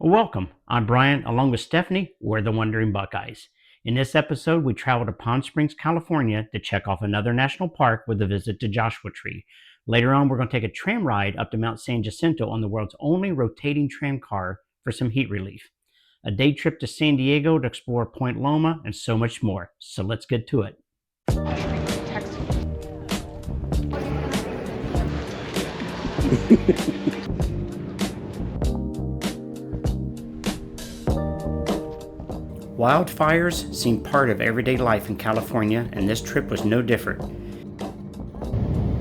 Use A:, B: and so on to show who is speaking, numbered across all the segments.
A: Welcome. I'm Brian, along with Stephanie. We're the Wandering Buckeyes. In this episode, we travel to Palm Springs, California to check off another national park with a visit to Joshua Tree. Later on, we're going to take a tram ride up to Mount San Jacinto on the world's only rotating tram car for some heat relief. A day trip to San Diego to explore Point Loma, and so much more. So let's get to it. Wildfires seem part of everyday life in California, and this trip was no different.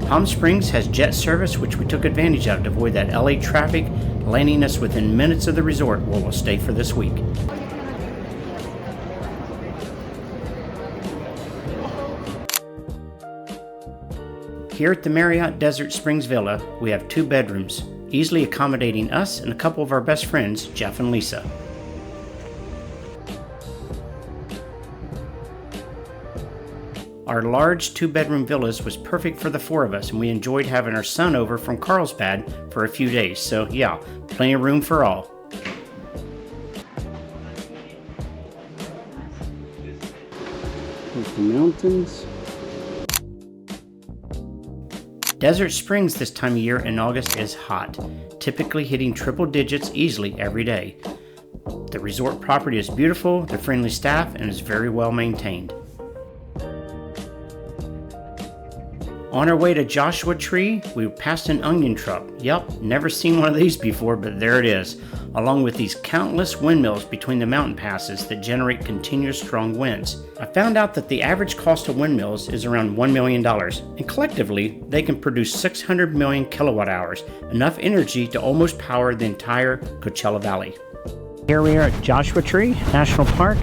A: Palm Springs has jet service, which we took advantage of to avoid that LA traffic, landing us within minutes of the resort where we'll stay for this week. Here at the Mariott Desert Springs Villa, we have 2 bedrooms, easily accommodating us and a couple of our best friends, Jeff and Lisa. Our large 2-bedroom villas was perfect for the 4 of us, and we enjoyed having our son over from Carlsbad for a few days, so yeah, plenty of room for all. Here's the mountains. Desert Springs this time of year in August is hot, typically hitting triple digits easily every day. The resort property is beautiful, the friendly staff, and is very well maintained. On our way to Joshua Tree, we passed an onion truck. Yep, never seen one of these before, but there it is, along with these countless windmills between the mountain passes that generate continuous strong winds. I found out that the average cost of windmills is around $1 million, and collectively, they can produce 600 million kilowatt hours, enough energy to almost power the entire Coachella Valley. Here we are at Joshua Tree National Park.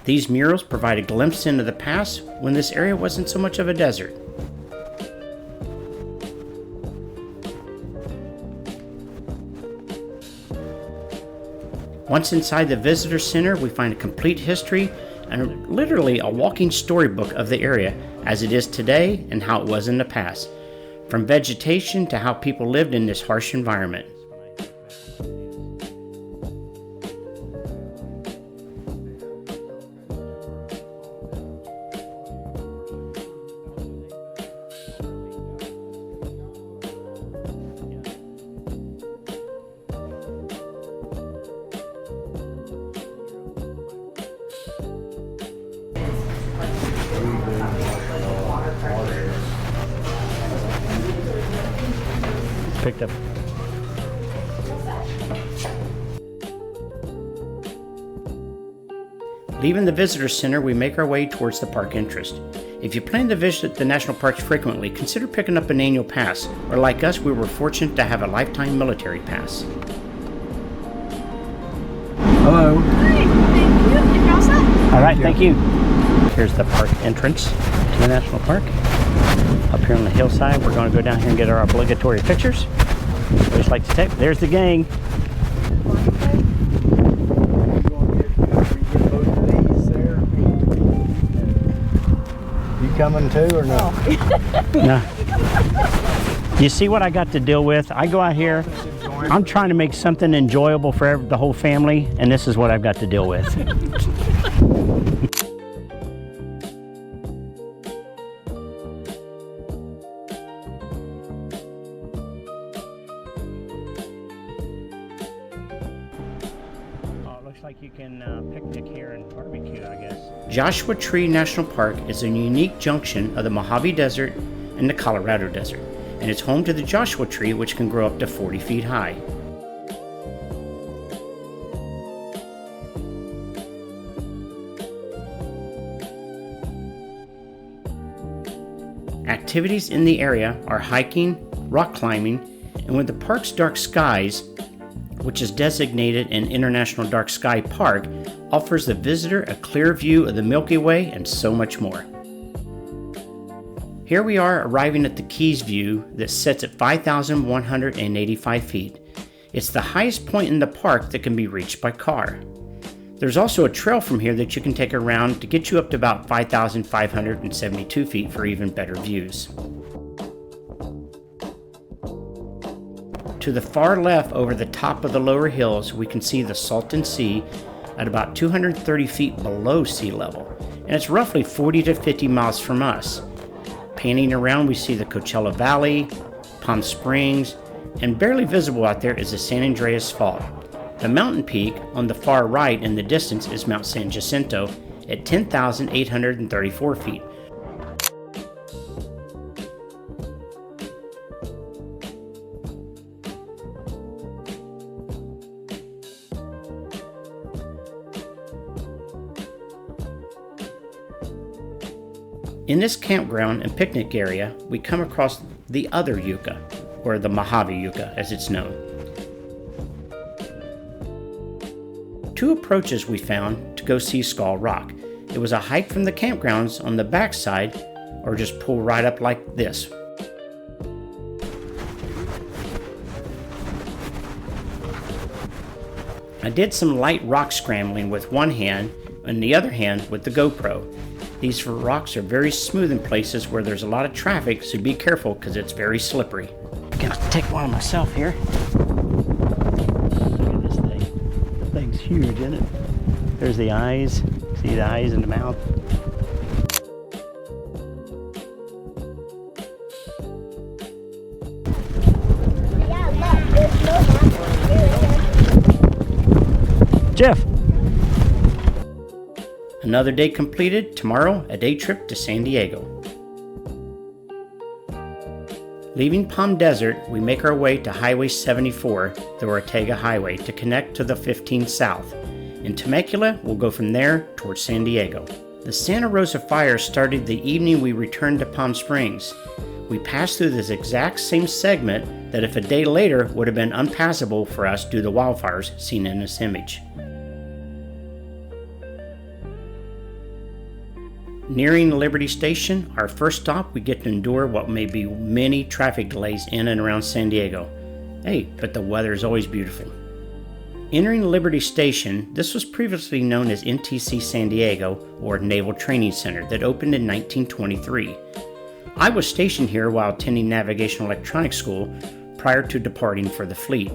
A: These murals provide a glimpse into the past when this area wasn't so much of a desert. Once inside the visitor center, we find a complete history and literally a walking storybook of the area as it is today and how it was in the past, from vegetation to how people lived in this harsh environment. Picked up. Leaving the visitor center, we make our way towards the park entrance. If you plan to visit the national parks frequently, consider picking up an annual pass, or like us, we were fortunate to have a lifetime military pass.
B: Hello.
C: Hi, thank you. And you're all set?
A: All right, thank you. Here's the park entrance to the national park. Up here on the hillside, we're going to go down here and get our obligatory pictures. Always like to take. There's the gang.
B: You coming too or no?
A: No. You see what I got to deal with? I go out here, I'm trying to make something enjoyable for the whole family, and this is what I've got to deal with. Looks like you can picnic here and barbecue, I guess. Joshua Tree National Park is a unique junction of the Mojave Desert and the Colorado Desert, and it's home to the Joshua Tree, which can grow up to 40 feet high. Activities in the area are hiking, rock climbing, and with the park's dark skies, which is designated an International Dark Sky Park, offers the visitor a clear view of the Milky Way and so much more. Here we are arriving at the Keys view that sits at 5,185 feet. It's the highest point in the park that can be reached by car. There's also a trail from here that you can take around to get you up to about 5,572 feet for even better views. To the far left over the top of the lower hills, we can see the Salton Sea at about 230 feet below sea level, and it's roughly 40 to 50 miles from us. Panning around, we see the Coachella Valley, Palm Springs, and barely visible out there is the San Andreas Fault. The mountain peak on the far right in the distance is Mount San Jacinto at 10,834 feet. In this campground and picnic area, we come across the other Yucca, or the Mojave Yucca as it's known. Two approaches we found to go see Skull Rock. It was a hike from the campgrounds on the backside, or just pull right up like this. I did some light rock scrambling with one hand and the other hand with the GoPro. These rocks are very smooth in places where there's a lot of traffic, so be careful because it's very slippery. I'm gonna take one of myself here. Look at this thing. This thing's huge, isn't it? There's the eyes. See the eyes and the mouth? Jeff! Another day completed. Tomorrow, a day trip to San Diego. Leaving Palm Desert, we make our way to Highway 74, the Ortega Highway, to connect to the 15 South. In Temecula, we'll go from there towards San Diego. The Santa Rosa fire started the evening we returned to Palm Springs. We passed through this exact same segment that if a day later would have been unpassable for us due to the wildfires seen in this image. Nearing Liberty Station, our first stop, we get to endure what may be many traffic delays in and around San Diego. Hey, but the weather is always beautiful. Entering Liberty Station, this was previously known as NTC San Diego, or Naval Training Center, that opened in 1923. I was stationed here while attending Navigation Electronics School prior to departing for the fleet.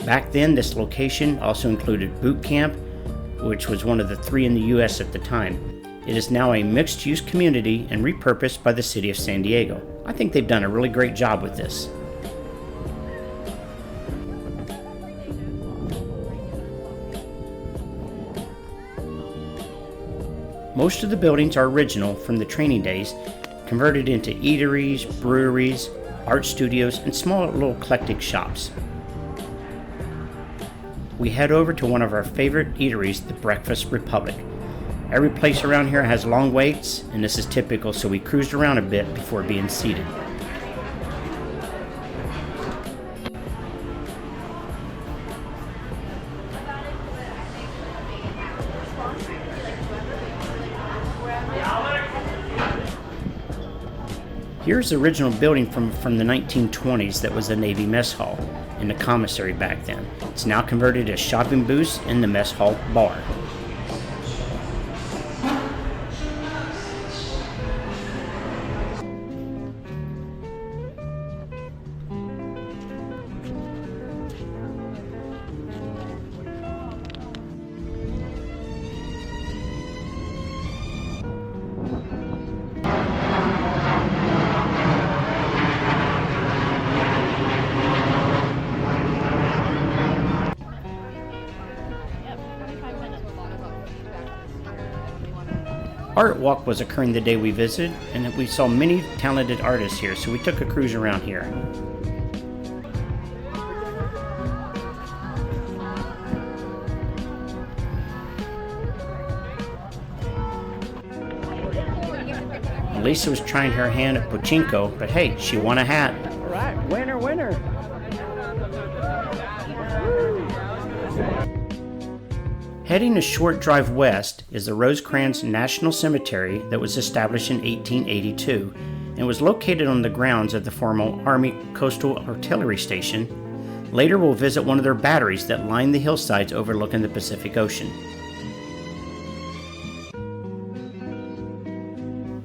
A: Back then, this location also included boot camp, which was one of the 3 in the U.S. at the time. It is now a mixed-use community and repurposed by the city of San Diego. I think they've done a really great job with this. Most of the buildings are original from the training days, converted into eateries, breweries, art studios, and small little eclectic shops. We head over to one of our favorite eateries, the Breakfast Republic. Every place around here has long waits, and this is typical, so we cruised around a bit before being seated. Here's the original building from the 1920s that was the Navy mess hall and the commissary back then. It's now converted as shopping booths and the mess hall bar. Art Walk was occurring the day we visited, and we saw many talented artists here, so we took a cruise around here. Lisa was trying her hand at pachinko, but hey, she won a hat. All right, winner, winner. Heading a short drive west is the Rosecrans National Cemetery that was established in 1882 and was located on the grounds of the former Army Coastal Artillery Station. Later we'll visit one of their batteries that line the hillsides overlooking the Pacific Ocean.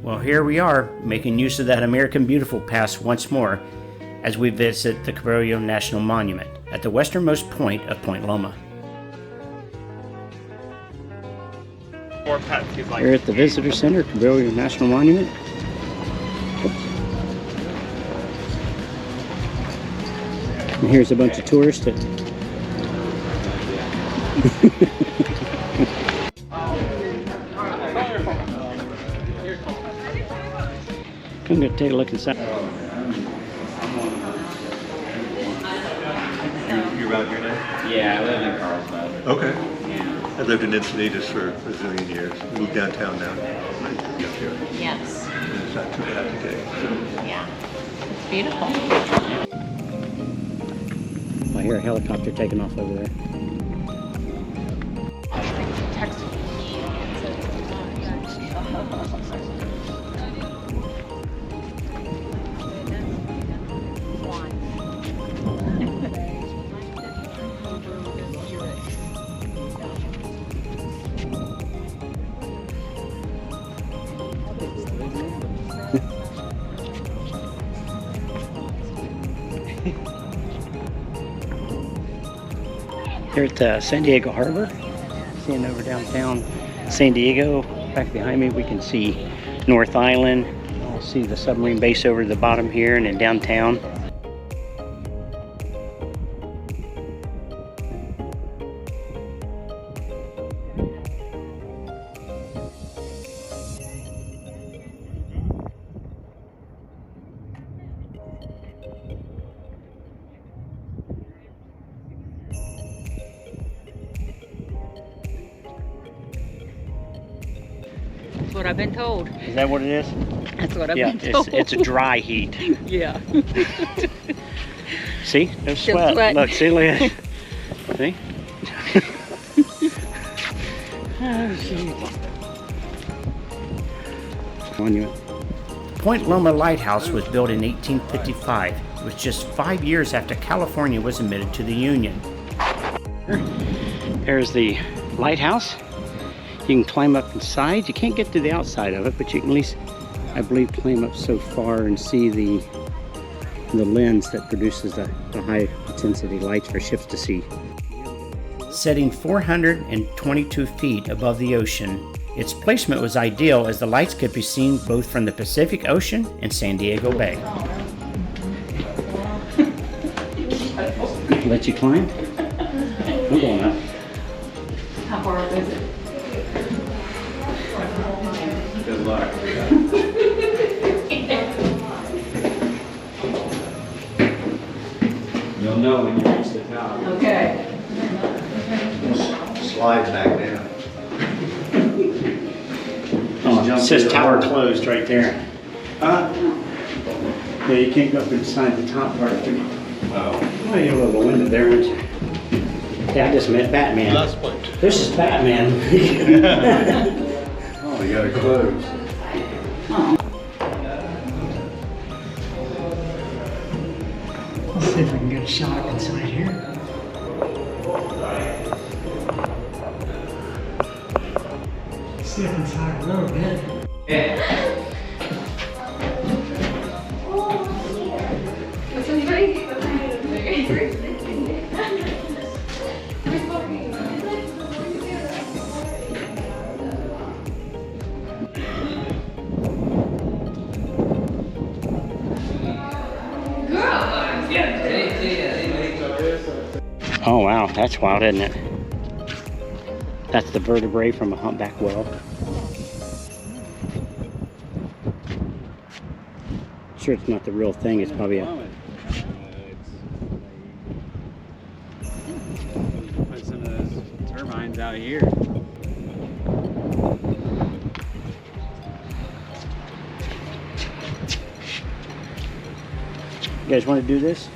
A: Well, here we are, making use of that American Beautiful Pass once more as we visit the Cabrillo National Monument at the westernmost point of Point Loma. We're at the Visitor Center, Cabrillo National Monument. And here's a bunch of tourists that I'm going to take a look inside.
D: You around here now?
E: Yeah, I live in Carlsbad.
D: Okay.
E: Yeah.
D: I lived in Encinitas for a zillion years. Moved downtown now.
C: Yes.
D: It's not too bad today.
C: Yeah. It's beautiful.
A: I hear a helicopter taking off over there. Here at the San Diego Harbor, seeing over downtown San Diego. Back behind me we can see North Island. I'll see the submarine base over the bottom here and then downtown.
F: That's what I've been told.
A: Is that what it is?
F: That's what I've
A: Yeah,
F: been told.
A: it's a dry heat.
F: Yeah.
A: See? No
F: Still
A: sweat.
F: sweating.
A: Look, see, look at it. See? Oh, shoot. Monument. Point Loma Lighthouse was built in 1855. It was just 5 years after California was admitted to the Union. There's the lighthouse. You can climb up inside. You can't get to the outside of it, but you can at least, I believe, climb up so far and see the lens that produces the high intensity lights for ships to see. Setting 422 feet above the ocean, its placement was ideal as the lights could be seen both from the Pacific Ocean and San Diego Bay. Let you climb? I'm going up.
F: How far up is it?
E: Good luck. You'll know when you reach the top.
F: Okay.
D: Slides back down.
A: Oh, it says tower closed right there. Yeah, you can't go up inside the top part. Oh, you have a little window there, aren't you? Yeah, I just met Batman.
D: Last point.
A: This is Batman.
D: Oh, you gotta close.
A: Let's see if we can get a shot up inside here. See up inside a little bit. Oh wow, that's wild, isn't it? That's the vertebrae from a humpback whale. Sure, it's not the real thing. It's probably a.
E: Put some of those turbines out here.
A: You guys want to do this?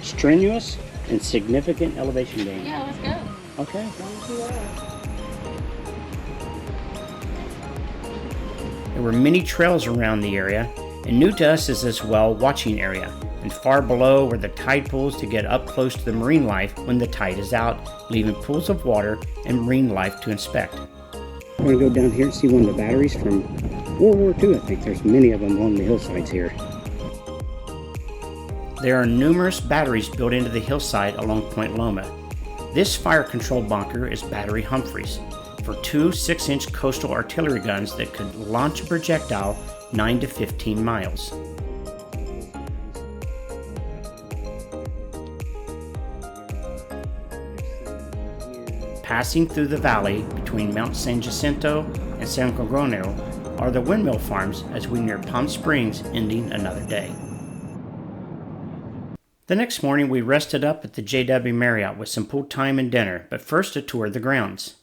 A: Strenuous and significant elevation gain.
C: Yeah, let's go.
A: Okay. There were many trails around the area, and new to us is this whale watching area. And far below were the tide pools to get up close to the marine life when the tide is out, leaving pools of water and marine life to inspect. We're going to go down here and see one of the batteries from World War II, I think. There's many of them along the hillsides here. There are numerous batteries built into the hillside along Point Loma. This fire control bunker is Battery Humphreys for two 6-inch coastal artillery guns that could launch a projectile 9 to 15 miles. Passing through the valley between Mount San Jacinto and San Coronel are the windmill farms as we near Palm Springs, ending another day. The next morning we rested up at the JW Marriott with some pool time and dinner, but first a tour of the grounds.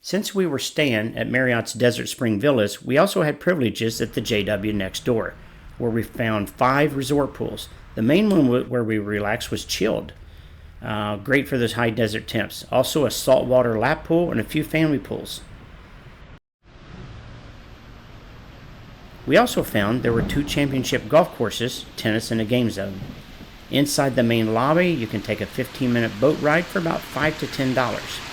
A: Since we were staying at Marriott's Desert Springs Villas, we also had privileges at the JW next door, where we found 5 resort pools. The main one where we relaxed was chilled. Great for those high desert temps. Also a saltwater lap pool and a few family pools. We also found there were 2 championship golf courses, tennis, and a game zone. Inside the main lobby, you can take a 15-minute boat ride for about $5 to $10.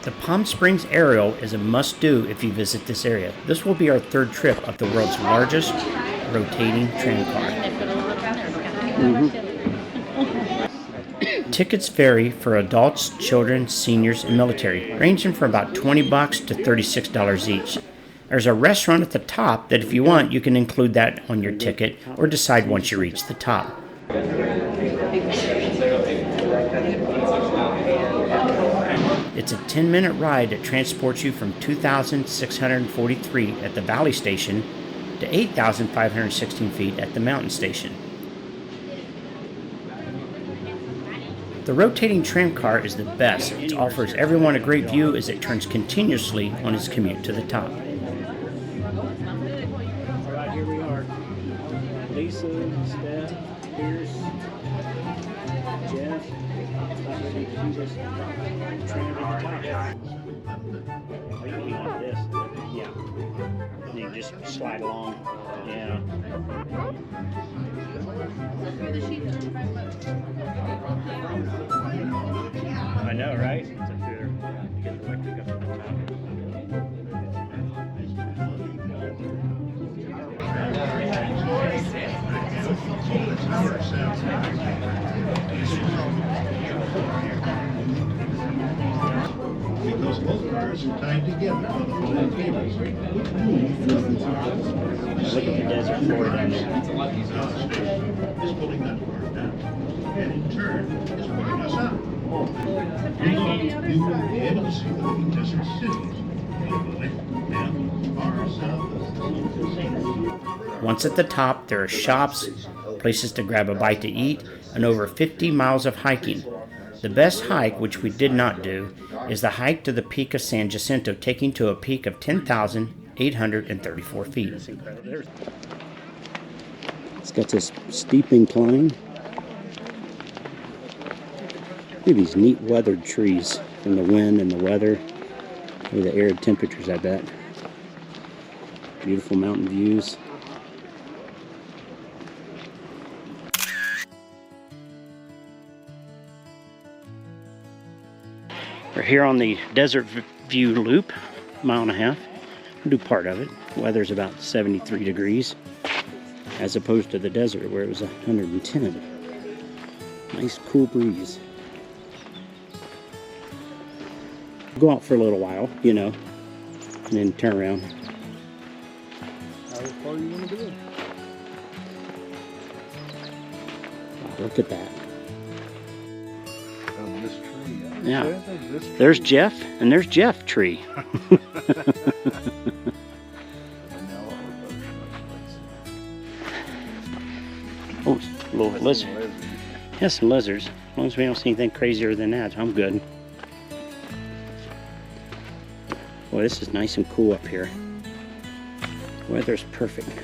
A: The Palm Springs Aerial is a must-do if you visit this area. This will be our 3rd trip up the world's largest rotating tram car. Tickets vary for adults, children, seniors, and military, ranging from about $20 to $36 each. There's a restaurant at the top that if you want, you can include that on your ticket or decide once you reach the top. It's a 10-minute ride that transports you from 2,643 at the Valley Station to 8,516 feet at the Mountain Station. The rotating tram car is the best. It offers everyone a great view as it turns continuously on its commute to the top.
E: All right, here we are. Lisa, Steph, Pierce, Jeff. About ready to do this tram to the top. Oh, you want this? Yeah. And you just slide along. Yeah. I know, right? It's up here. You get the electric up to the top.
D: Those bars are tied together on the folding tables, which move
E: Look at the desert floor down there.
D: station is pulling that bar down, and in turn is pulling us up. Below, you will be able to see the little desert cities, locally and far south of
A: Once at the top, there are shops, places to grab a bite to eat, and over 50 miles of hiking. The best hike, which we did not do, is the hike to the peak of San Jacinto, taking to a peak of 10,834 feet. It's got this steep incline. Look at these neat weathered trees from the wind and the weather. Look at the arid temperatures, I bet. Beautiful mountain views. We're here on the Desert View Loop, mile and a half. We'll do part of it. Weather's about 73 degrees, as opposed to the desert where it was 110. Nice cool breeze. Go out for a little while, you know, and then turn around.
B: How far you want to go?
A: Wow, look at that.
B: On this tree.
A: Yeah. There's Jeff, and there's Jeff Tree. Oh, a little lizard. Yeah, some lizards. As long as we don't see anything crazier than that, I'm good. Boy, this is nice and cool up here. Weather's perfect.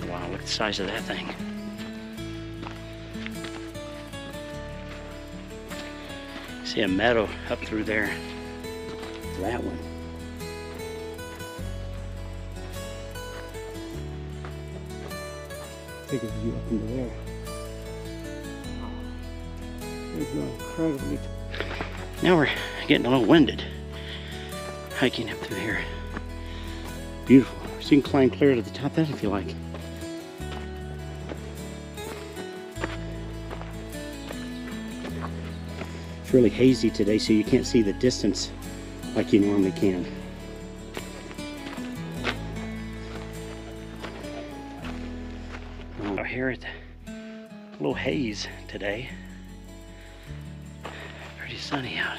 A: Wow, look at the size of that thing. See a meadow up through there. That one. Take a view up into there. It's incredibly. Now we're getting a little winded hiking up through here. Beautiful. So you can climb clear to the top of that if you like. It's really hazy today, so you can't see the distance like you normally can. We're here at a little haze today. Pretty sunny out.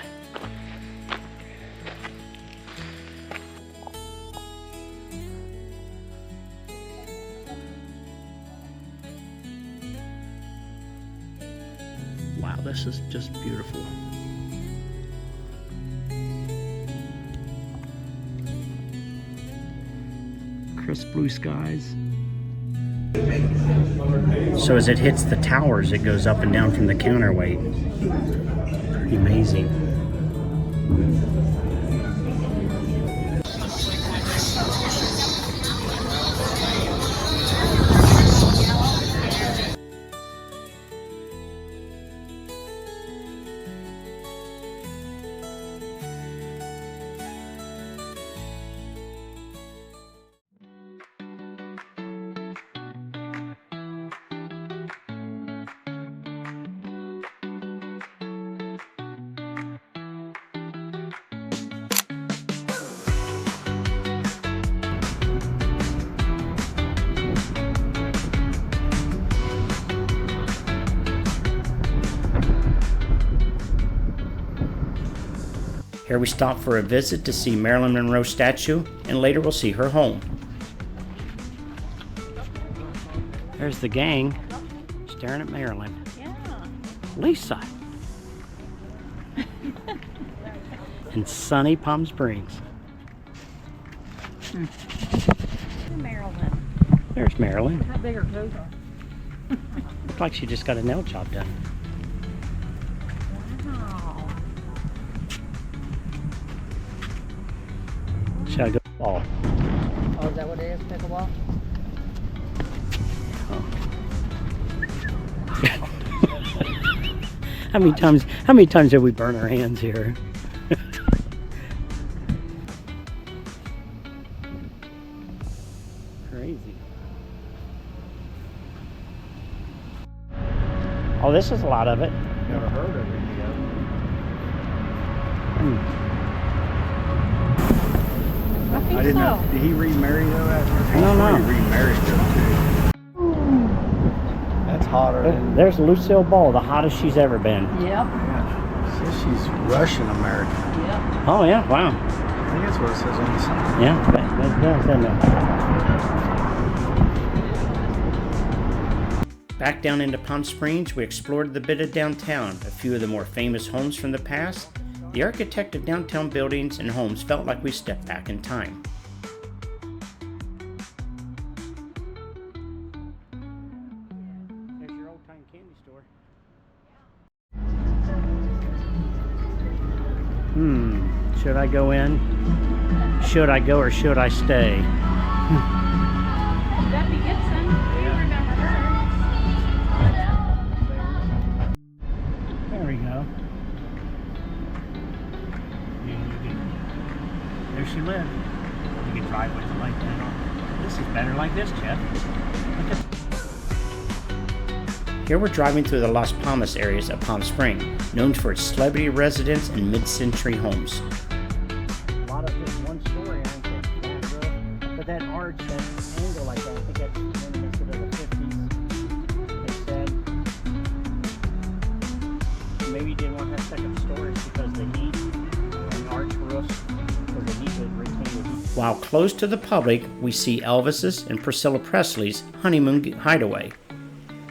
A: Wow, this is just beautiful. Crisp blue skies. So as it hits the towers, it goes up and down from the counterweight. Pretty amazing. Here we stop for a visit to see Marilyn Monroe statue, and later we'll see her home. There's the gang staring at Marilyn.
C: Yeah.
A: Lisa. In sunny Palm Springs.
C: Marilyn.
A: There's Marilyn.
F: How big her toes are?
A: Looks like she just got a nail job done.
C: Wow.
A: Shall I go? Oh.
F: Oh, is that what it is? Pickleball?
A: How many times have we burned our hands here? Crazy. Oh, this is a lot of it.
B: Never heard of any of them.
C: I think
B: I didn't
C: so.
B: know. Did he remarry though after?
A: I don't know.
B: He remarried though too. That's hotter than.
A: There's Lucille Ball, the hottest she's ever been.
F: Yep.
B: Yeah. Says she's Russian American.
F: Yep.
A: Oh yeah, wow.
B: I think that's what it says on the sign.
A: Yeah, that does, doesn't it? Back down into Palm Springs, we explored the bit of downtown, a few of the more famous homes from the past. The architect of downtown buildings and homes felt like we stepped back in time. There's your old-time candy store. Should I go in? Should I go or should I stay?
C: Debbie Gibson. You remember her.
A: There we go. There she lived. You can drive with it like that. This is better like this, Jeff. Look at. Here we're driving through the Las Palmas areas of Palm Springs, known for its celebrity residence and mid-century homes. A lot of just one story, I think, but that arch, that angle like that, I think that's reminiscent of the 50s. They said maybe you didn't want to have second stories because the heat and arch roofs, because the heat would retain the heat. While close to the public, we see Elvis's and Priscilla Presley's honeymoon hideaway.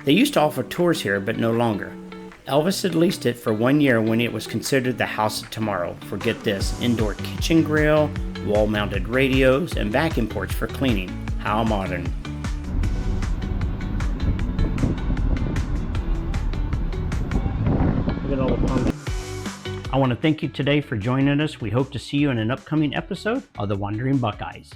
A: They used to offer tours here, but no longer. Elvis had leased it for 1 year when it was considered the house of tomorrow. Forget this, indoor kitchen grill, wall-mounted radios, and vacuum ports for cleaning. How modern. Look at all the pumpkin. I want to thank you today for joining us. We hope to see you in an upcoming episode of The Wandering Buckeyes.